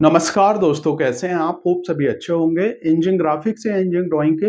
नमस्कार दोस्तों, कैसे हैं आप? होप सभी अच्छे होंगे। इंजीनियरिंग ग्राफिक्स या इंजीनियरिंग ड्राइंग के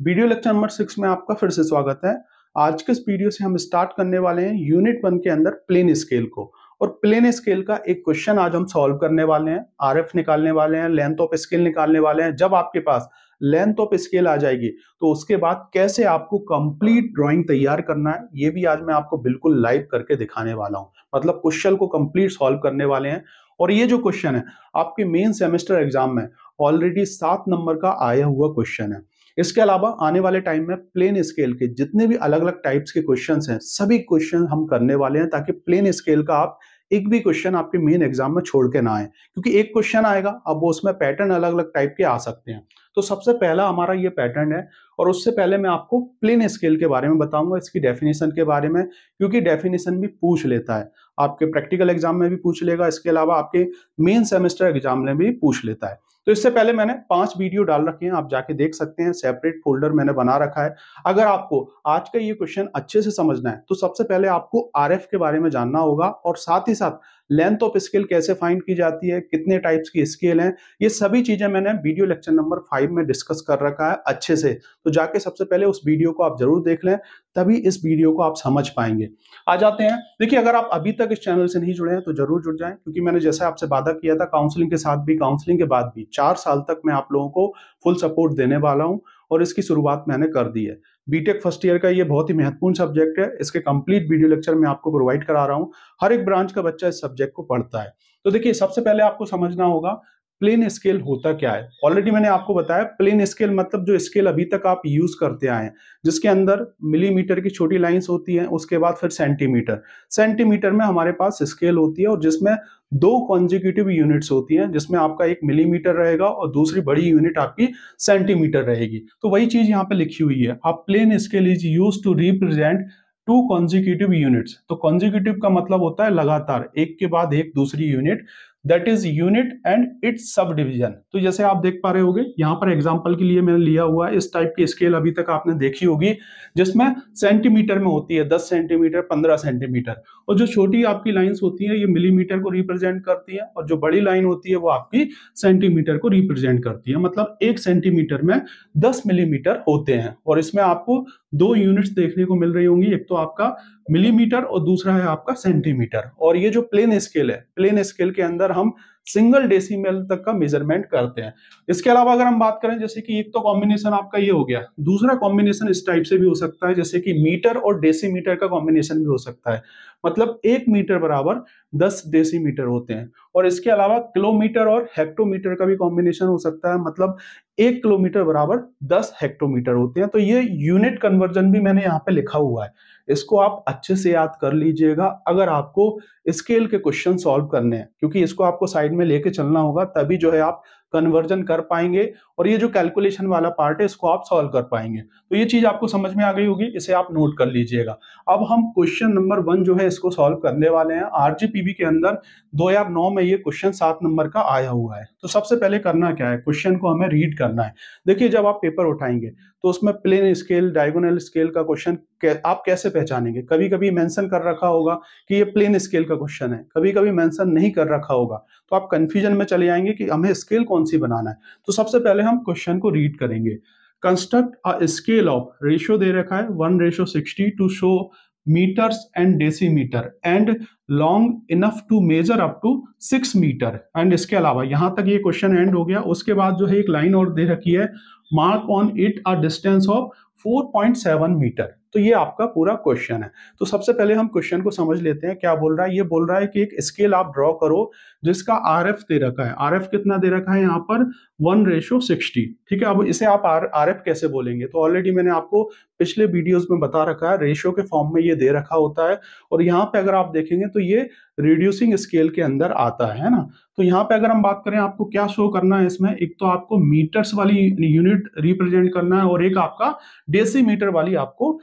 वीडियो लेक्चर नंबर 6 में आपका फिर से स्वागत है। आज के इस वीडियो से हम स्टार्ट करने वाले हैं यूनिट 1 के अंदर प्लेन स्केल को। और प्लेन स्केल का एक क्वेश्चन आज हम सॉल्व करने वाले हैं। आरएफ निकालने वाले हैं, लेंथ ऑफ स्केल निकालने वाले हैं। जब आपके पास लेंथ ऑफ स्केल आ जाएगी तो उसके बाद कैसे आपको कंप्लीट ड्राइंग तैयार करना है, ये भी आज मैं आपको बिल्कुल लाइव करके दिखाने वाला हूं। मतलब क्वेश्चन को कंप्लीट सॉल्व करने वाले हैं। और ये जो क्वेश्चन है आपके मेन सेमेस्टर एग्जाम में ऑलरेडी 7 नंबर का आया हुआ क्वेश्चन है। इसके अलावा आने वाले टाइम में प्लेन स्केल के जितने भी अलग अलग टाइप्स के क्वेश्चंस हैं, सभी क्वेश्चन हम करने वाले हैं ताकि प्लेन स्केल का आप एक भी क्वेश्चन आपके मेन एग्जाम में छोड़ के ना आए। क्योंकि एक क्वेश्चन आएगा, अब वो उसमें पैटर्न अलग अलग टाइप के आ सकते हैं। तो सबसे पहला हमारा ये पैटर्न है। और उससे पहले मैं आपको प्लेन स्केल के बारे में बताऊंगा, इसकी डेफिनेशन के बारे में, क्योंकि डेफिनेशन भी पूछ लेता है। आपके प्रैक्टिकल एग्जाम में भी पूछ लेगा, इसके अलावा आपके मेन सेमेस्टर एग्जाम में भी पूछ लेता है। तो इससे पहले मैंने 5 वीडियो डाल रखे हैं, आप जाके देख सकते हैं। सेपरेट फोल्डर मैंने बना रखा है। अगर आपको आज का ये क्वेश्चन अच्छे से समझना है तो सबसे पहले आपको आरएफ के बारे में जानना होगा, और साथ ही साथ लेंथ ऑफ स्केल कैसे फाइंड की जाती है, कितने टाइप्स की स्केल हैं, ये सभी चीजें मैंने वीडियो लेक्चर नंबर 5 में डिस्कस कर रखा है अच्छे से। तो जाके सबसे पहले उस वीडियो को आप जरूर देख लें, तभी इस वीडियो को आप समझ पाएंगे। आ जाते हैं। देखिए, अगर आप अभी तक इस चैनल से नहीं जुड़े हैं तो जरूर जुड़ जाएं, क्योंकि मैंने जैसे आपसे वादा किया था काउंसलिंग के साथ भी, काउंसलिंग के बाद भी 4 साल तक मैं आप लोगों को फुल सपोर्ट देने वाला हूं। और इसकी शुरुआत मैंने कर दी है। बीटेक फर्स्ट ईयर का ये बहुत ही महत्वपूर्ण सब्जेक्ट है। इसके कंप्लीट वीडियो लेक्चर मैं आपको प्रोवाइड करा रहा हूं। हर एक ब्रांच का बच्चा इस सब्जेक्ट को पढ़ता है। तो देखिए, सबसे पहले आपको समझना होगा प्लेन स्केल होता क्या है। ऑलरेडी मैंने आपको बताया, प्लेन स्केल मतलब जो स्केल अभी तक आप यूज करते आए हैं, जिसके अंदर मिलीमीटर की छोटी लाइंस होती हैं, उसके बाद फिर सेंटीमीटर। सेंटीमीटर में हमारे पास स्केल होती है, और जिसमें 2 कॉन्जिक्यूटिव यूनिट्स होती हैं, जिसमें आपका एक मिलीमीटर रहेगा और दूसरी बड़ी यूनिट आपकी सेंटीमीटर रहेगी। तो वही चीज यहाँ पे लिखी हुई है। अब plain scale is use to represent 2 consecutive units. तो कॉन्जिक्यूटिव का मतलब होता है लगातार, एक के बाद एक दूसरी unit, that is unit and it's sub division. तो जैसे आप देख पा रहे होगे, यहाँ पर एग्जांपल के लिए मैंने लिया हुआ है, इस टाइप की स्केल अभी तक आपने देखी होगी, जिसमें सेंटीमीटर में होती है 10 सेंटीमीटर, 15 सेंटीमीटर। और जो छोटी आपकी लाइंस होती है ये मिलीमीटर को रिप्रेजेंट करती है, और जो बड़ी लाइन होती है वो आपकी सेंटीमीटर को रिप्रेजेंट करती है। मतलब 1 सेंटीमीटर में 10 मिलीमीटर होते हैं। और इसमें आपको 2 यूनिट्स देखने को मिल रही होंगी, एक तो आपका मिलीमीटर और दूसरा है आपका सेंटीमीटर। और ये जो प्लेन स्केल है, प्लेन स्केल के अंदर हम सिंगल डेसिमल तक का मेजरमेंट करते हैं। इसके अलावा अगर हम बात करें, जैसे कि एक तो कॉम्बिनेशन आपका ये हो गया, दूसरा कॉम्बिनेशन इस टाइप से भी हो सकता है, जैसे कि मीटर और डेसीमीटर का कॉम्बिनेशन भी हो सकता है। मतलब 1 मीटर बराबर 10 डेसीमीटर होते हैं। और इसके अलावा किलोमीटर और हेक्टोमीटर का भी कॉम्बिनेशन हो सकता है। मतलब 1 किलोमीटर बराबर 10 हेक्टोमीटर होते हैं। तो ये यूनिट कन्वर्जन भी मैंने यहाँ पे लिखा हुआ है, इसको आप अच्छे से याद कर लीजिएगा अगर आपको स्केल के क्वेश्चन सॉल्व करने हैं, क्योंकि इसको आपको साइड में लेके चलना होगा, तभी जो है आप कन्वर्जन कर पाएंगे, और ये जो कैलकुलेशन वाला पार्ट है इसको आप सॉल्व कर पाएंगे। तो ये चीज आपको समझ में आ गई होगी, इसे आप नोट कर लीजिएगा। अब हम क्वेश्चन नंबर 1 जो है इसको सॉल्व करने वाले हैं। आरजीपीवी के अंदर 2009 में ये क्वेश्चन 7 नंबर का आया हुआ है। तो सबसे पहले करना क्या है, क्वेश्चन को हमें रीड करना है। देखिए, जब आप पेपर उठाएंगे तो उसमें प्लेन स्केल, डायगोनल स्केल का क्वेश्चन आप कैसे पहचानेंगे। कभी कभी मेंशन कर रखा होगा कि ये प्लेन स्केल का क्वेश्चन है, कभी कभी मेंशन नहीं कर रखा होगा, तो आप कंफ्यूजन में चले जाएंगे कि हमें स्केल कौन सी बनाना है। तो सबसे पहले हम क्वेश्चन को रीड करेंगे। Construct a scale of, ratio दे रखा है 1:60 to show meters and decimeter and long enough to measure up to 6 meter. And इसके अलावा यहां तक ये क्वेश्चन एंड हो गया। उसके बाद जो है एक लाइन और दे रखी है, mark on it a distance of 4.7 metre. तो ये आपका पूरा क्वेश्चन है। तो सबसे पहले हम क्वेश्चन को समझ लेते हैं क्या बोल रहा है। ये बोल रहा है कि एक स्केल आप ड्रॉ करो जिसका आरएफ दे रखा है। आरएफ कितना दे रखा है यहाँ पर 1:60। ठीक है, अब इसे आप आरएफ कैसे बोलेंगे, तो ऑलरेडी मैंने आपको पिछले वीडियोस में बता रखा है, रेशियो के फॉर्म में ये दे रखा होता है। और यहाँ पे अगर आप देखेंगे तो ये रिड्यूसिंग स्केल के अंदर आता है ना। तो यहाँ पे अगर हम बात करें आपको क्या शो करना है इसमें, एक तो आपको मीटर्स वाली यूनिट रिप्रेजेंट करना है, और एक आपका डेसीमीटर वाली आपको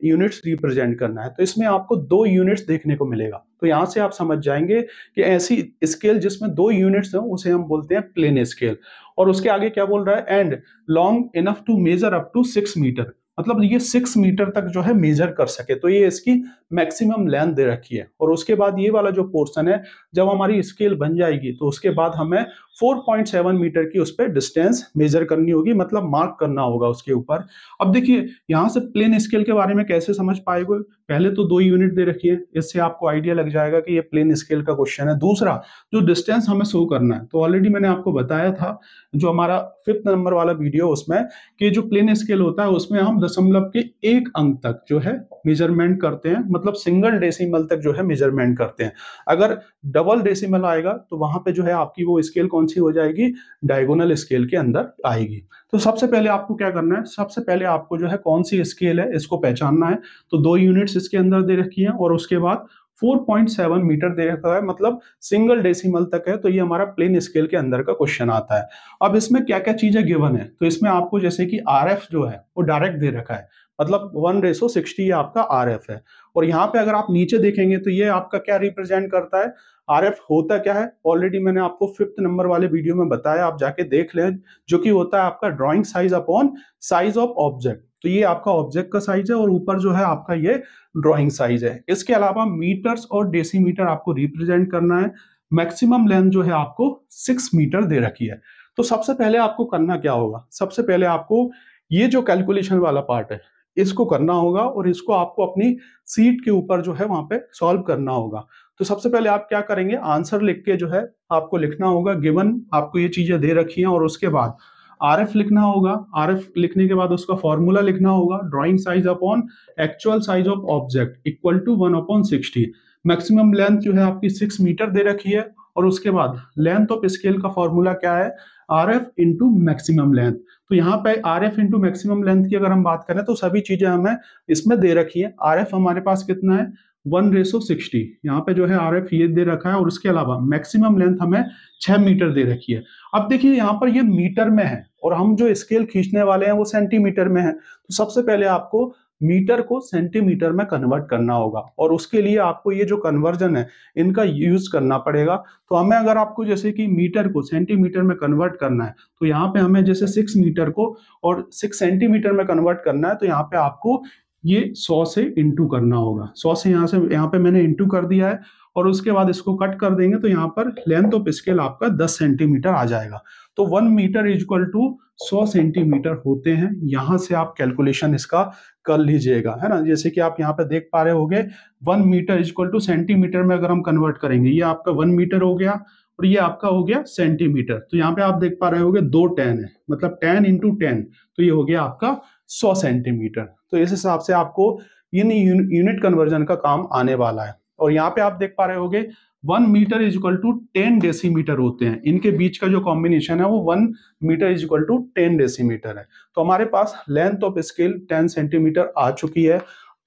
यूनिट्स रिप्रेजेंट करना है। तो इसमें आपको 2 यूनिट्स देखने को मिलेगा। तो यहां से आप समझ जाएंगे कि ऐसी स्केल जिसमें 2 यूनिट्स हैं उसे हम बोलते हैं प्लेन स्केल। और उसके आगे क्या बोल रहा है, and long enough to measure up to 6 metre. मतलब ये 6 मीटर तक जो है मेजर कर सके, तो ये इसकी मैक्सिमम लेंथ दे रखी है। और उसके बाद ये वाला जो पोर्शन है, जब हमारी स्केल बन जाएगी तो उसके बाद हमें 4.7 मीटर की उस पर डिस्टेंस मेजर करनी होगी, मतलब मार्क करना होगा उसके ऊपर। अब देखिए यहाँ से प्लेन स्केल के बारे में कैसे समझ पाएंगे, पहले तो 2 यूनिट दे रखी है, इससे आपको आइडिया लग जाएगा कि ये प्लेन स्केल का क्वेश्चन है। दूसरा जो डिस्टेंस हमें शो करना है, तो ऑलरेडी मैंने आपको बताया था जो हमारा 5th नंबर वाला वीडियो उसमें, कि जो प्लेन स्केल होता है उसमें हम दशमलव के 1 अंक तक जो है मेजरमेंट करते हैं, मतलब सिंगल डेसिमल तक जो है मेजरमेंट करते हैं। अगर डबल डेसिमल आएगा तो वहां पे जो है आपकी वो स्केल कौन सी हो जाएगी, डायगोनल स्केल के अंदर आएगी। तो सबसे पहले आपको क्या करना है, सबसे पहले आपको जो है कौन सी स्केल है इसको पहचानना है। तो 2 यूनिट्स इसके अंदर दे रखी है और उसके बाद 4.7 मीटर दे रखा है, मतलब सिंगल डेसिमल तक है। तो ये हमारा प्लेन स्केल के अंदर का क्वेश्चन आता है। अब इसमें क्या क्या चीजें गिवन है, तो इसमें आपको जैसे कि RF जो है वो डायरेक्ट दे रखा है, मतलब 1:60 ये आपका RF है। और यहाँ पे अगर आप नीचे देखेंगे तो ये आपका क्या रिप्रेजेंट करता है, RF होता क्या है, ऑलरेडी मैंने आपको 5th नंबर वाले वीडियो में बताया, आप जाके देख लें, जो कि होता है आपका drawing size upon size of object. तो ये आपका ऑब्जेक्ट का साइज है और ऊपर जो है आपका ये ड्राइंग साइज है। इसके अलावा मीटर्स और डेसीमीटर आपको रिप्रेजेंट करना है। मैक्सिमम लेंथ जो है आपको 6 मीटर दे रखी है। तो सबसे पहले आपको करना क्या होगा, सबसे पहले आपको ये जो कैलकुलेशन वाला पार्ट है इसको करना होगा और इसको आपको अपनी सीट के ऊपर जो है वहां पे सॉल्व करना होगा। तो सबसे पहले आप क्या करेंगे, आंसर लिख के जो है आपको लिखना होगा, गिवन आपको ये चीजें दे रखी हैं, और उसके बाद RF लिखना होगा। RF लिखने के बाद उसका फॉर्मूला लिखना होगा, drawing size upon actual size of object equal to 1/60। Maximum length जो है आपकी 6 मीटर दे रखी है, और उसके बाद लेंथ ऑफ स्केल का फॉर्मूला क्या है, RF इंटू मैक्सिमम लेंथ। तो यहाँ पे RF इंटू मैक्सिमम लेंथ की अगर हम बात करें तो सभी चीजें हमें इसमें दे रखी है। RF हमारे पास कितना है, 1:60, यहाँ पे जो है RF ये दे रखा है, और उसके अलावा मैक्सिमम लेंथ हमें 6 मीटर दे रखी है। अब देखिए यहाँ पर ये मीटर में है और हम जो स्केल खींचने वाले हैं वो सेंटीमीटर में है। तो सबसे पहले आपको मीटर को सेंटीमीटर में कन्वर्ट करना होगा, और उसके लिए आपको ये जो कन्वर्जन है इनका यूज करना पड़ेगा। तो हमें अगर आपको जैसे कि मीटर को सेंटीमीटर में कन्वर्ट करना है, तो यहाँ पे हमें जैसे 6 मीटर को और 6 सेंटीमीटर में कन्वर्ट करना है, तो यहाँ पे आपको ये 100 से इंटू करना होगा। 100 से यहाँ पे मैंने इंटू कर दिया है, और उसके बाद इसको कट कर देंगे तो यहाँ पर लेंथ ऑफ स्केल आपका 10 सेंटीमीटर आ जाएगा। तो 1 मीटर इक्वल टू 100 सेंटीमीटर होते हैं। यहाँ से आप कैलकुलेशन इसका कर लीजिएगा, है ना। जैसे कि आप यहाँ पे देख पा रहे होगे, 1 मीटर इक्वल टू सेंटीमीटर में अगर हम कन्वर्ट करेंगे, ये आपका 1 मीटर हो गया और ये आपका हो गया सेंटीमीटर। तो यहाँ पे आप देख पा रहे होगे 2 10 है, मतलब 10 इंटू 10, तो ये हो गया आपका 100 सेंटीमीटर। तो इस हिसाब से आपको इन यूनिट कन्वर्जन का काम आने वाला है। और यहाँ पे आप देख पा रहे होगे 1 मीटर इक्वल टू 10 डेसीमीटर होते हैं, इनके बीच का जो कॉम्बिनेशन है वो 1 मीटर इक्वल टू 10 डेसीमीटर है। तो हमारे पास लेंथ ऑफ स्केल 10 सेंटीमीटर आ चुकी है।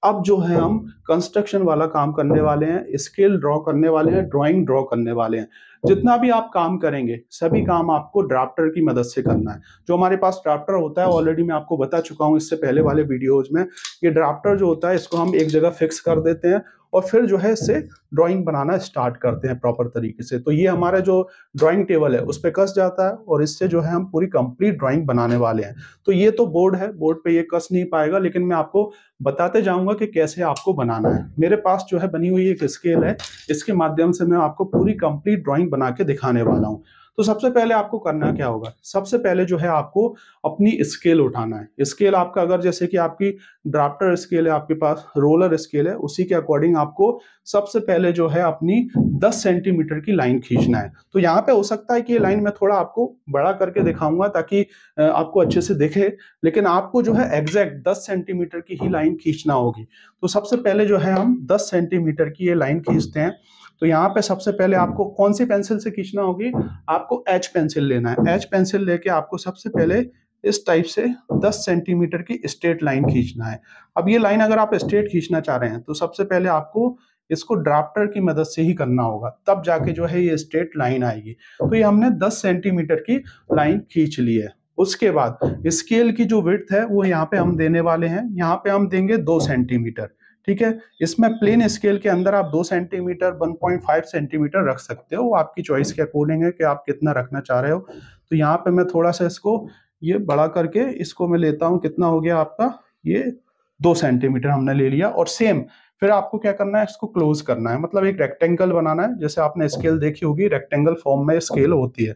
अब जो है हम कंस्ट्रक्शन वाला काम करने वाले हैं, स्केल ड्रॉ करने वाले हैं, ड्राइंग ड्रॉ करने वाले हैं। जितना भी आप काम करेंगे सभी काम आपको ड्राफ्टर की मदद से करना है। जो हमारे पास ड्राफ्टर होता है, ऑलरेडी मैं आपको बता चुका हूं इससे पहले वाले वीडियोज में, ये ड्राफ्टर जो होता है इसको हम एक जगह फिक्स कर देते हैं और फिर जो है इससे ड्राइंग बनाना स्टार्ट करते हैं प्रॉपर तरीके से। तो ये हमारा जो ड्राइंग टेबल है उस पर कस जाता है और इससे जो है हम पूरी कंप्लीट ड्राइंग बनाने वाले हैं। तो ये तो बोर्ड है, बोर्ड पे ये कस नहीं पाएगा, लेकिन मैं आपको बताते जाऊंगा कि कैसे आपको बनाना है। मेरे पास जो है बनी हुई एक स्केल है, इसके माध्यम से मैं आपको पूरी कंप्लीट ड्राइंग बना के दिखाने वाला हूँ। तो सबसे पहले आपको करना क्या होगा, सबसे पहले जो है आपको अपनी स्केल उठाना है। स्केल आपका अगर जैसे कि आपकी ड्राफ्टर स्केल है, आपके पास रोलर स्केल है, उसी के अकॉर्डिंग आपको सबसे पहले जो है अपनी 10 सेंटीमीटर की लाइन खींचना है। तो यहाँ पे हो सकता है कि ये लाइन मैं थोड़ा आपको बड़ा करके दिखाऊंगा ताकि आपको अच्छे से दिखे, लेकिन आपको जो है एग्जैक्ट 10 सेंटीमीटर की ही लाइन खींचना होगी। तो सबसे पहले जो है हम 10 सेंटीमीटर की ये लाइन खींचते हैं। तो यहाँ पे सबसे पहले आपको कौन सी पेंसिल से खींचना होगी, आपको एच पेंसिल लेना है। एच पेंसिल लेके आपको सबसे पहले इस टाइप से 10 सेंटीमीटर की स्ट्रेट लाइन खींचना है। अब ये लाइन अगर आप स्ट्रेट खींचना चाह रहे हैं तो सबसे पहले आपको इसको ड्राफ्टर की मदद से ही करना होगा, तब जाके जो है ये स्ट्रेट लाइन आएगी। तो ये हमने 10 सेंटीमीटर की लाइन खींच ली है। उसके बाद स्केल की जो विड्थ है वो यहाँ पे हम देने वाले हैं, यहाँ पे हम देंगे 2 सेंटीमीटर। ठीक है, इसमें प्लेन स्केल के अंदर आप 2 सेंटीमीटर 1.5 सेंटीमीटर रख सकते हो, वो आपकी चॉइस के अकॉर्डिंग है कि आप कितना रखना चाह रहे हो। तो यहाँ पे मैं थोड़ा सा इसको ये बड़ा करके इसको मैं लेता हूँ, कितना हो गया आपका ये 2 सेंटीमीटर हमने ले लिया। और सेम फिर आपको क्या करना है, इसको क्लोज करना है, मतलब एक रेक्टेंगल बनाना है। जैसे आपने स्केल देखी होगी, रेक्टेंगल फॉर्म में स्केल होती है।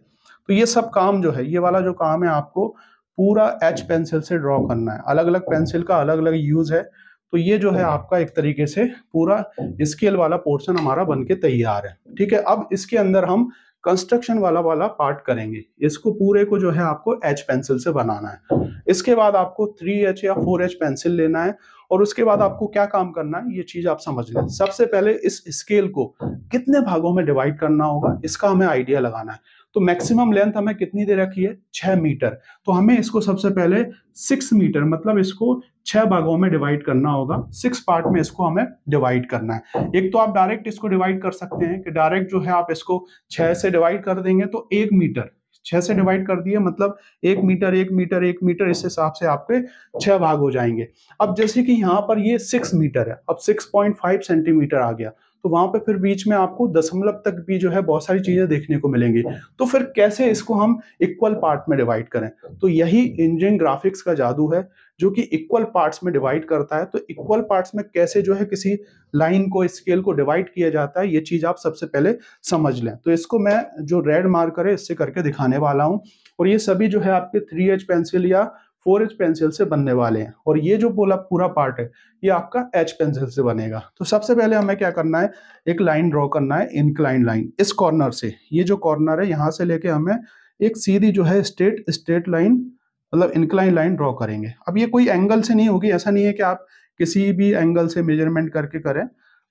तो ये सब काम जो है, ये वाला जो काम है, आपको पूरा एच पेंसिल से ड्रॉ करना है। अलग अलग पेंसिल का अलग अलग यूज है। तो ये जो है आपका एक तरीके से पूरा स्केल वाला पोर्शन हमारा बनके तैयार है। ठीक है, अब इसके अंदर हम कंस्ट्रक्शन वाला पार्ट करेंगे। इसको पूरे को जो है आपको एच पेंसिल से बनाना है। इसके बाद आपको 3H या 4H पेंसिल लेना है। और उसके बाद आपको क्या काम करना है, ये चीज आप समझ लें। सबसे पहले इस स्केल को कितने भागों में डिवाइड करना होगा, इसका हमें आइडिया लगाना है। तो मैक्सिमम लेंथ हमें कितनी दे रखी है, 6 मीटर। तो हमें इसको सबसे पहले 6 मीटर, मतलब इसको 6 भागों में डिवाइड करना होगा। 6 पार्ट में इसको हमें डिवाइड करना है। एक तो आप डायरेक्ट इसको डिवाइड कर सकते हैं कि डायरेक्ट जो है आप इसको 6 से डिवाइड कर देंगे तो 1 मीटर, 6 से डिवाइड कर दिए मतलब 1 मीटर 1 मीटर 1 मीटर, इस हिसाब से आपके 6 भाग हो जाएंगे। अब जैसे कि यहाँ पर ये 6 मीटर है, अब 6.5 सेंटीमीटर आ गया, तो वहां पे फिर बीच में आपको दशमलव तक भी जो है बहुत सारी चीजें देखने को मिलेंगी। तो फिर कैसे इसको हम इक्वल पार्ट में डिवाइड करें, तो यही इंजीनियरिंग ग्राफिक्स का जादू है, जो कि इक्वल पार्ट्स में डिवाइड करता है। तो इक्वल पार्ट्स में कैसे जो है किसी लाइन को, स्केल को डिवाइड किया जाता है, ये चीज आप सबसे पहले समझ लें। तो इसको मैं जो रेड मार्कर है इससे करके दिखाने वाला हूं। और ये सभी जो है आपके 3H पेंसिल या 4H पेंसिल से बनने वाले हैं। और ये जो पूरा पार्ट है ये आपका H पेंसिल से बनेगा। तो सबसे पहले हमें क्या करना है, एक लाइन ड्रॉ करना है, इंक्लाइन लाइन। इस कॉर्नर से, ये जो कॉर्नर है यहाँ से लेके हमें एक सीधी जो है स्ट्रेट लाइन, मतलब इंक्लाइन लाइन ड्रॉ करेंगे। अब ये कोई एंगल से नहीं होगी, ऐसा नहीं है कि आप किसी भी एंगल से मेजरमेंट करके करें,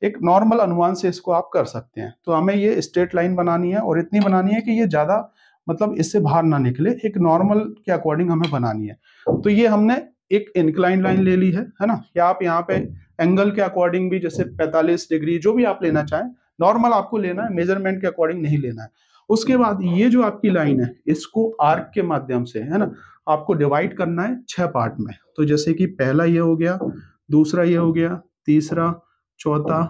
एक नॉर्मल अनुमान से इसको आप कर सकते हैं। तो हमें ये स्ट्रेट लाइन बनानी है और इतनी बनानी है कि ये ज्यादा, मतलब इससे बाहर ना निकले, एक नॉर्मल के अकॉर्डिंग हमें बनानी है। तो ये हमने एक इंक्लाइन लाइन ले ली है ना। या आप यहाँ पे एंगल के अकॉर्डिंग भी, जैसे 45 डिग्री जो भी आप लेना चाहें, नॉर्मल आपको लेना है, मेजरमेंट के अकॉर्डिंग नहीं लेना है। उसके बाद ये जो आपकी लाइन है, इसको आर्क के माध्यम से, है ना, आपको डिवाइड करना है 6 पार्ट में। तो जैसे कि पहला ये हो गया, दूसरा ये हो गया, तीसरा, चौथा,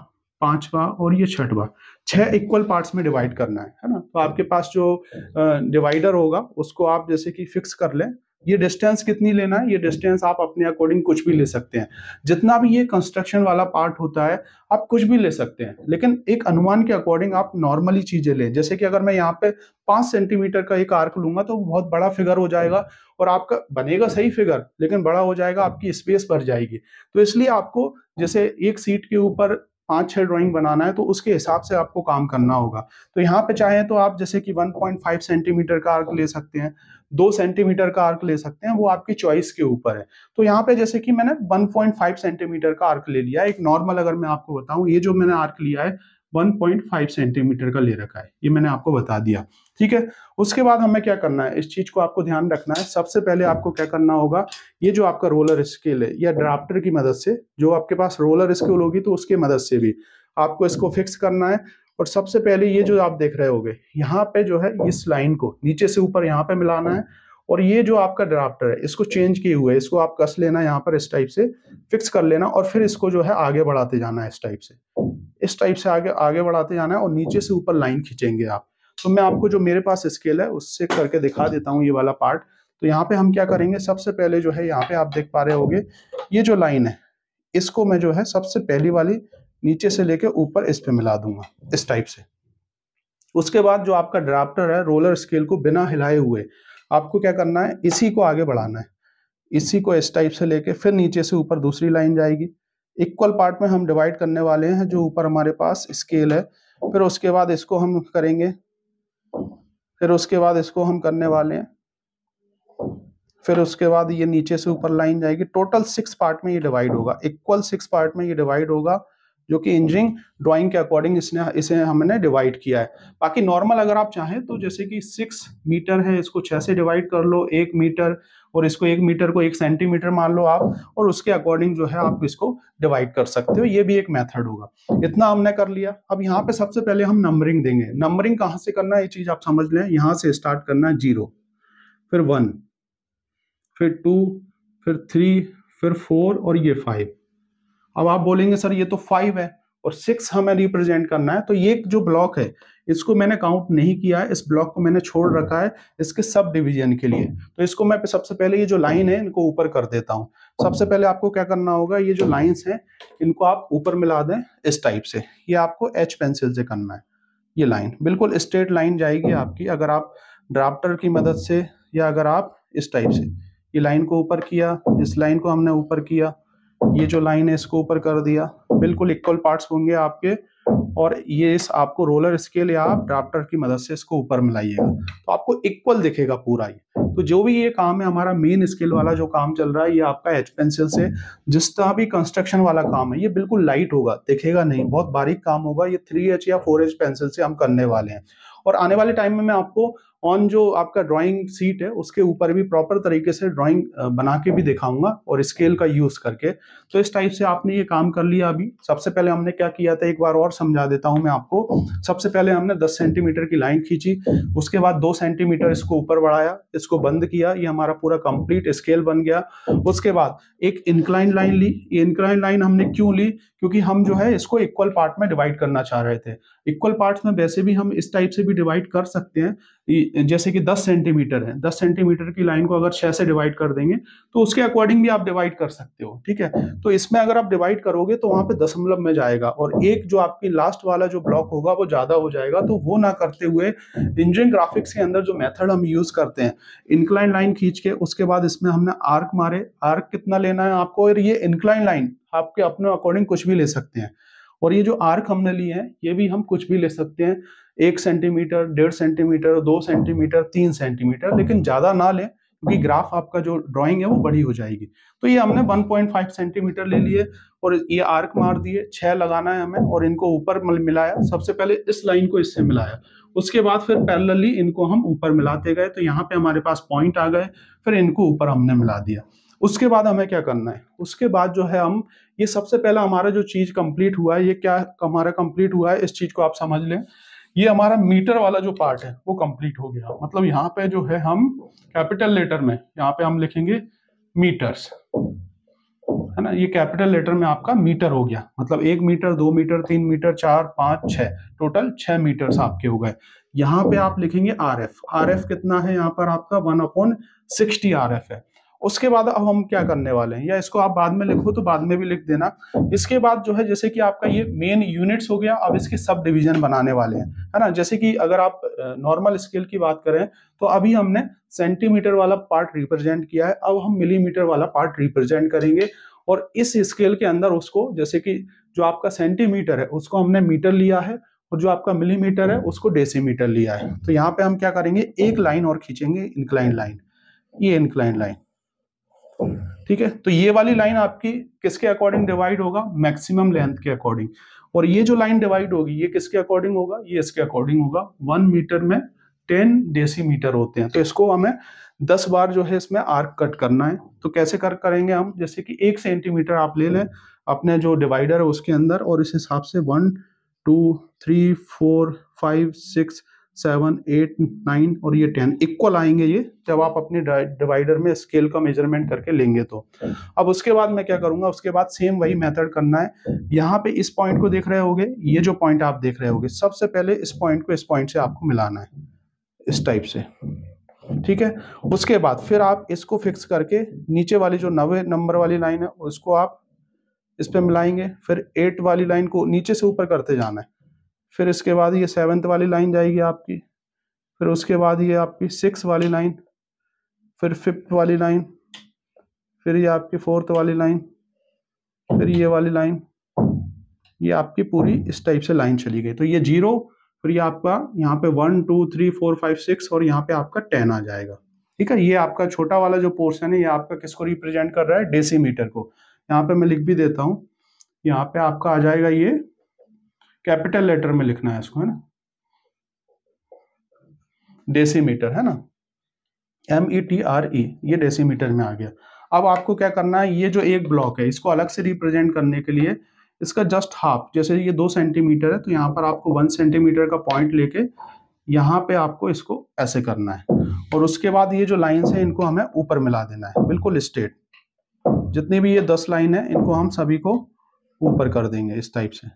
पांचवा और ये छठवा, 6 इक्वल पार्ट्स में डिवाइड करना है ना। तो आपके पास जो डिवाइडर होगा उसको आप जैसे कि फिक्स कर लें। ये डिस्टेंस कितनी लेना है, ये डिस्टेंस आप अपने अकॉर्डिंग कुछ भी ले सकते हैं। जितना भी ये कंस्ट्रक्शन वाला पार्ट होता है आप कुछ भी ले सकते हैं, लेकिन एक अनुमान के अकॉर्डिंग आप नॉर्मली चीजें लें। जैसे कि अगर मैं यहाँ पे 5 सेंटीमीटर का एक आर्क लूंगा तो बहुत बड़ा फिगर हो जाएगा और आपका बनेगा सही फिगर, लेकिन बड़ा हो जाएगा, आपकी स्पेस भर जाएगी। तो इसलिए आपको जैसे एक सीट के ऊपर 5-6 ड्राइंग बनाना है तो उसके हिसाब से आपको काम करना होगा। तो यहाँ पे चाहें तो आप जैसे कि 1.5 सेंटीमीटर का आर्क ले सकते हैं, 2 सेंटीमीटर का आर्क ले सकते हैं, वो आपकी चॉइस के ऊपर है। तो यहाँ पे जैसे कि मैंने 1.5 सेंटीमीटर का आर्क ले लिया। एक नॉर्मल अगर मैं आपको बताऊं, ये जो मैंने आर्क लिया है 1.5 सेंटीमीटर का ले रखा है, ये मैंने आपको बता दिया। ठीक है, उसके बाद हमें क्या करना है, इस चीज को आपको ध्यान रखना है। सबसे पहले आपको क्या करना होगा, ये जो आपका रोलर स्केल है या ड्राफ्टर की मदद से, जो आपके पास रोलर स्केल होगी तो उसकी मदद से भी आपको इसको फिक्स करना है। और सबसे पहले ये जो आप देख रहे होगे, यहाँ पे जो है इस लाइन को नीचे से ऊपर यहाँ पे मिलाना है। और ये जो आपका ड्राफ्टर है इसको चेंज किए हुए, इसको आप कस लेना, यहाँ पर इस टाइप से फिक्स कर लेना और फिर इसको जो है आगे बढ़ाते जाना है, इस टाइप से आगे आगे बढ़ाते जाना है और नीचे से ऊपर लाइन खींचेंगे आप। तो मैं आपको जो मेरे पास स्केल है उससे करके दिखा देता हूँ ये वाला पार्ट। तो यहाँ पे हम क्या करेंगे, सबसे पहले जो है यहाँ पे आप देख पा रहे होगे, ये जो लाइन है इसको मैं जो है सबसे पहली वाली नीचे से लेके ऊपर इस पे मिला दूंगा, इस टाइप से। उसके बाद जो आपका ड्राफ्टर है, रोलर स्केल को बिना हिलाए हुए आपको क्या करना है, इसी को आगे बढ़ाना है, इसी को इस टाइप से लेके फिर नीचे से ऊपर दूसरी लाइन जाएगी। इक्वल पार्ट में हम डिवाइड करने वाले हैं, जो ऊपर हमारे पास स्केल है। फिर उसके बाद इसको हम करेंगे, फिर उसके बाद इसको हम करने वाले हैं, फिर उसके बाद ये नीचे से ऊपर लाइन जाएगी। टोटल 6 पार्ट में ये डिवाइड होगा, इक्वल 6 पार्ट में ये डिवाइड होगा, जो कि इंजीनियरिंग ड्राइंग के अकॉर्डिंग इसे हमने डिवाइड किया है। बाकी नॉर्मल अगर आप चाहें तो जैसे कि 6 मीटर है, इसको 6 से डिवाइड कर लो, 1 मीटर, और इसको 1 मीटर को 1 सेंटीमीटर मान लो आप, और उसके अकॉर्डिंग जो है आप इसको डिवाइड कर सकते हो। ये भी एक मेथड होगा। इतना हमने कर लिया। अब यहाँ पे सबसे पहले हम नंबरिंग देंगे। नंबरिंग कहाँ से करना है ये चीज आप समझ लें। यहाँ से स्टार्ट करना है 0, फिर 1, फिर 2, फिर 3, फिर 4 और ये 5। अब आप बोलेंगे सर ये तो 5 है और 6 हमें रिप्रेजेंट करना है, तो ये जो ब्लॉक है इसको मैंने काउंट नहीं किया है, इस ब्लॉक को मैंने छोड़ रखा है इसके सब डिवीजन के लिए। तो इसको मैं सबसे पहले ये जो लाइन है इनको ऊपर कर देता हूँ। सबसे पहले आपको क्या करना होगा, ये जो लाइंस हैं इनको आप ऊपर मिला दें इस टाइप से। ये आपको एच पेंसिल से करना है। ये लाइन बिल्कुल स्ट्रेट लाइन जाएगी आपकी, अगर आप ड्राफ्टर की मदद से या अगर आप इस टाइप से ये लाइन को ऊपर किया, इस लाइन को हमने ऊपर किया, ये जो लाइन है इसको ऊपर कर दिया, बिल्कुल इक्वल पार्ट्स होंगे आपके। और ये इस आपको रोलर स्केल या आप ड्राफ्टर की मदद से इसको ऊपर मिलाइएगा तो आपको इक्वल दिखेगा पूरा ये। तो जो भी ये काम है हमारा मेन स्केल वाला जो काम चल रहा है ये आपका एच पेंसिल से, जिस तरह भी कंस्ट्रक्शन वाला काम है ये बिल्कुल लाइट होगा, दिखेगा नहीं, बहुत बारीक काम होगा। ये 3H या 4H पेंसिल से हम करने वाले हैं। और आने वाले टाइम में मैं आपको ऑन जो आपका ड्राइंग सीट है उसके ऊपर भी प्रॉपर तरीके से ड्राइंग बना के भी दिखाऊंगा और स्केल का यूज करके। तो इस टाइप से आपने ये काम कर लिया। अभी सबसे पहले हमने क्या किया था एक बार और समझा देता हूं मैं आपको। सबसे पहले हमने 10 सेंटीमीटर की लाइन खींची, उसके बाद 2 सेंटीमीटर इसको ऊपर बढ़ाया, इसको बंद किया, ये हमारा पूरा कंप्लीट स्केल बन गया। उसके बाद एक इंक्लाइन लाइन ली। ये इंक्लाइन लाइन हमने क्यों ली, क्योंकि हम जो है इसको इक्वल पार्ट में डिवाइड करना चाह रहे थे। इक्वल पार्ट्स में वैसे भी हम इस टाइप से भी डिवाइड कर सकते हैं, जैसे कि 10 सेंटीमीटर है, 10 सेंटीमीटर की लाइन को अगर 6 से डिवाइड कर देंगे तो उसके अकॉर्डिंग भी आप डिवाइड कर सकते हो, ठीक है। तो इसमें अगर आप डिवाइड करोगे तो वहां पे दशमलव में जाएगा और एक जो आपकी लास्ट वाला जो ब्लॉक होगा वो ज्यादा हो जाएगा। तो वो ना करते हुए इंजीनियरिंग ग्राफिक्स के अंदर जो मेथड हम यूज करते हैं, इंक्लाइन लाइन खींच के उसके बाद इसमें हमने आर्क मारे। आर्क कितना लेना है आपको, और ये इंक्लाइन लाइन आपके अपने अकॉर्डिंग कुछ भी ले सकते हैं। और ये जो आर्क हमने लिए हैं ये भी हम कुछ भी ले सकते हैं, 1 सेंटीमीटर, 1.5 सेंटीमीटर, 2 सेंटीमीटर, 3 सेंटीमीटर, लेकिन ज्यादा ना लें क्योंकि ग्राफ आपका जो ड्राइंग है वो बड़ी हो जाएगी। तो ये हमने 1.5 सेंटीमीटर ले लिए और ये आर्क मार दिए। 6 लगाना है हमें और इनको ऊपर मिलाया। सबसे पहले इस लाइन को इससे मिलाया, उसके बाद फिर पैरेलली इनको हम ऊपर मिलाते गए। तो यहाँ पे हमारे पास पॉइंट आ गए, फिर इनको ऊपर हमने मिला दिया। उसके बाद हमें क्या करना है, उसके बाद जो है हम ये सबसे पहला हमारा जो चीज कंप्लीट हुआ है, ये क्या हमारा कंप्लीट हुआ है, इस चीज को आप समझ लें। ये हमारा मीटर वाला जो पार्ट है वो कंप्लीट हो गया। मतलब यहाँ पे जो है हम कैपिटल लेटर में यहाँ पे हम लिखेंगे मीटर्स, है ना। ये कैपिटल लेटर में आपका मीटर हो गया। मतलब 1 metre, 2 metre, 3 metre, 4, 5, 6, total 6 metres आपके हो गए। यहाँ पे आप लिखेंगे RF। RF कितना है यहाँ पर आपका 1/60 RF है। उसके बाद अब हम क्या करने वाले हैं, या इसको आप बाद में लिखो तो बाद में भी लिख देना। इसके बाद जो है जैसे कि आपका ये मेन यूनिट्स हो गया, अब इसके सब डिवीजन बनाने वाले हैं, है ना। जैसे कि अगर आप नॉर्मल स्केल की बात करें तो अभी हमने सेंटीमीटर वाला पार्ट रिप्रेजेंट किया है, अब हम मिलीमीटर वाला पार्ट रिप्रेजेंट करेंगे। और इस स्केल के अंदर उसको, जैसे कि जो आपका सेंटीमीटर है उसको हमने मीटर लिया है और जो आपका मिलीमीटर है उसको डेसीमीटर लिया है। तो यहाँ पे हम क्या करेंगे, एक लाइन और खींचेंगे, इंक्लाइन लाइन, ये इंक्लाइन लाइन, ठीक है। तो ये वाली लाइन आपकी किसके अकॉर्डिंग डिवाइड होगा, मैक्सिमम लेंथ के अकॉर्डिंग। और ये जो लाइन डिवाइड होगी ये किसके अकॉर्डिंग होगा, ये इसके अकॉर्डिंग होगा। 1 मीटर में 10 डेसीमीटर होते हैं। तो इसको हमें 10 बार जो है इसमें आर्क कट करना है। तो कैसे करेंगे हम, जैसे कि 1 सेंटीमीटर आप ले लें अपने जो डिवाइडर है उसके अंदर, और इस हिसाब से 1 2 3 4 5 6 7 8 9 और ये 10 इक्वल आएंगे ये, जब आप अपने डिवाइडर में स्केल का मेजरमेंट करके लेंगे तो। अब उसके बाद मैं क्या करूंगा, उसके बाद सेम वही मेथड करना है। यहाँ पे इस पॉइंट को देख रहे होगे, ये जो पॉइंट आप देख रहे होगे, सबसे पहले इस पॉइंट को इस पॉइंट से आपको मिलाना है इस टाइप से, ठीक है। उसके बाद फिर आप इसको फिक्स करके नीचे वाली जो 90 नंबर वाली लाइन है उसको आप इस पे मिलाएंगे। फिर 8 वाली लाइन को नीचे से ऊपर करते जाना है। फिर इसके बाद ये 7th वाली लाइन जाएगी आपकी, फिर उसके बाद ये आपकी 6 वाली लाइन, फिर 5th वाली लाइन, फिर ये आपकी 4th वाली लाइन, फिर ये वाली लाइन, ये आपकी पूरी इस टाइप से लाइन चली गई। तो ये 0, फिर ये आपका यहाँ पे 1 2 3 4 5 6 और यहाँ पे आपका 10 आ जाएगा, ठीक है। ये आपका छोटा वाला जो पोर्शन है ये आपका किसको रिप्रेजेंट कर रहा है, डेसीमीटर को। यहाँ पे मैं लिख भी देता हूँ, यहाँ पे आपका आ जाएगा, ये कैपिटल लेटर में लिखना है इसको, है ना, डेसीमीटर, है ना, METRE, ये डेसीमीटर में आ गया। अब आपको क्या करना है, ये जो एक ब्लॉक है इसको अलग से रिप्रेजेंट करने के लिए इसका जस्ट हाफ, जैसे ये 2 सेंटीमीटर है तो यहाँ पर आपको 1 सेंटीमीटर का पॉइंट लेके यहाँ पे आपको इसको ऐसे करना है। और उसके बाद ये जो लाइन्स है इनको हमें ऊपर मिला देना है बिल्कुल स्ट्रेट। जितनी भी ये 10 लाइन है इनको हम सभी को ऊपर कर देंगे इस टाइप से।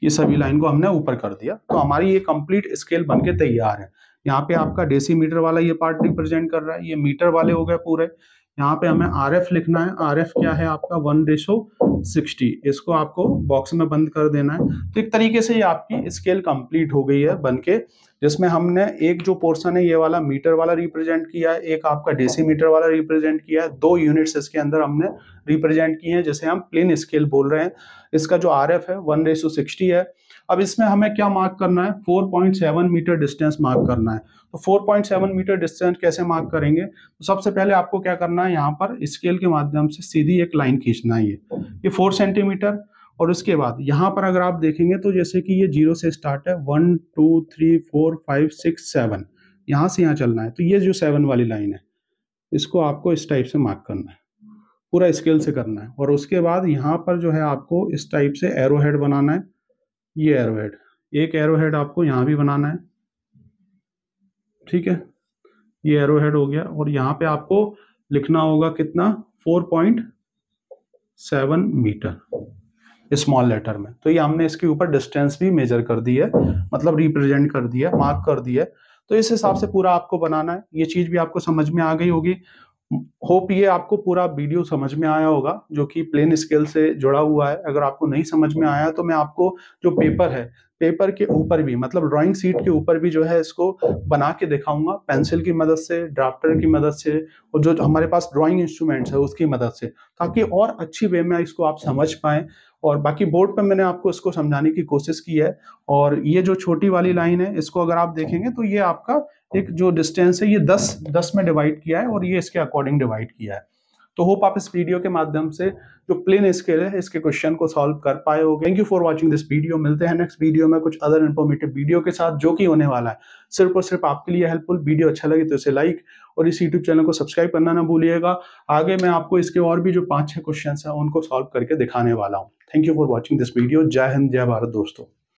ये सभी लाइन को हमने ऊपर कर दिया, तो हमारी ये कंप्लीट स्केल बन के तैयार है। यहाँ पे आपका डेसीमीटर वाला ये पार्ट रिप्रेजेंट कर रहा है, ये मीटर वाले हो गए पूरे। यहाँ पे हमें RF लिखना है। RF क्या है आपका 1:60, इसको आपको बॉक्स में बंद कर देना है। तो एक तरीके से ये आपकी स्केल कंप्लीट हो गई है बनके, जिसमें हमने एक जो पोर्शन है ये वाला मीटर वाला रिप्रेजेंट किया है, एक आपका डेसीमीटर वाला रिप्रेजेंट किया है, 2 यूनिट्स इसके अंदर हमने रिप्रेजेंट किए हैं, जिसे हम प्लेन स्केल बोल रहे हैं। इसका जो RF है 1:60 है। अब इसमें हमें क्या मार्क करना है, 4.7 मीटर डिस्टेंस मार्क करना है। तो 4.7 मीटर डिस्टेंस कैसे मार्क करेंगे, तो सबसे पहले आपको क्या करना है, यहाँ पर स्केल के माध्यम से सीधी एक लाइन खींचना है, ये 4 सेंटीमीटर। और उसके बाद यहाँ पर अगर आप देखेंगे तो जैसे कि ये 0 से स्टार्ट है, 1 2 3 4 5 6 7, यहाँ से यहाँ चलना है। तो ये जो 7 वाली लाइन है, इसको आपको इस टाइप से मार्क करना है, पूरा स्केल से करना है। और उसके बाद यहाँ पर जो है आपको इस टाइप से एरो हेड बनाना है, ये एरो हेड, एक एरो हेड आपको यहाँ भी बनाना है, ठीक है, ये एरो हेड हो गया। और यहाँ पे आपको लिखना होगा कितना, 4.7 मीटर स्मॉल लेटर में। तो ये हमने इसके ऊपर डिस्टेंस भी मेजर कर दी है, मतलब रिप्रेजेंट कर दिया, मार्क कर दिया। तो इस हिसाब से पूरा आपको बनाना है। ये चीज भी आपको समझ में आ गई होगी। होप ये आपको पूरा वीडियो समझ में आया होगा, जो कि प्लेन स्केल से जुड़ा हुआ है। अगर आपको नहीं समझ में आया तो मैं आपको जो पेपर है, पेपर के ऊपर भी, मतलब ड्राइंग सीट के ऊपर भी जो है इसको बना के दिखाऊंगा, पेंसिल की मदद से, ड्राफ्टर की मदद से, और जो हमारे पास ड्राइंग इंस्ट्रूमेंट्स है उसकी मदद से, ताकि और अच्छी वे में इसको आप समझ पाएं। और बाकी बोर्ड पर मैंने आपको इसको समझाने की कोशिश की है। और ये जो छोटी वाली लाइन है, इसको अगर आप देखेंगे तो ये आपका एक जो डिस्टेंस है, ये 10 में डिवाइड किया है और ये इसके अकॉर्डिंग डिवाइड किया है। तो होप आप इस वीडियो के माध्यम से जो प्लेन स्केल है इसके क्वेश्चन को सॉल्व कर पाए होंगे। Thank you for watching this video. मिलते हैं नेक्स्ट वीडियो में कुछ अदर इन्फॉर्मेटिव वीडियो के साथ, जो कि होने वाला है सिर्फ और सिर्फ आपके लिए हेल्पफुल। वीडियो अच्छा लगे तो इसे लाइक और इस यूट्यूब चैनल को सब्सक्राइब करना ना भूलिएगा। आगे मैं आपको इसके और भी जो 5-6 क्वेश्चन है उनको सॉल्व करके दिखाने वाला हूँ। Thank you for watching this video. जय हिंद, जय भारत दोस्तों।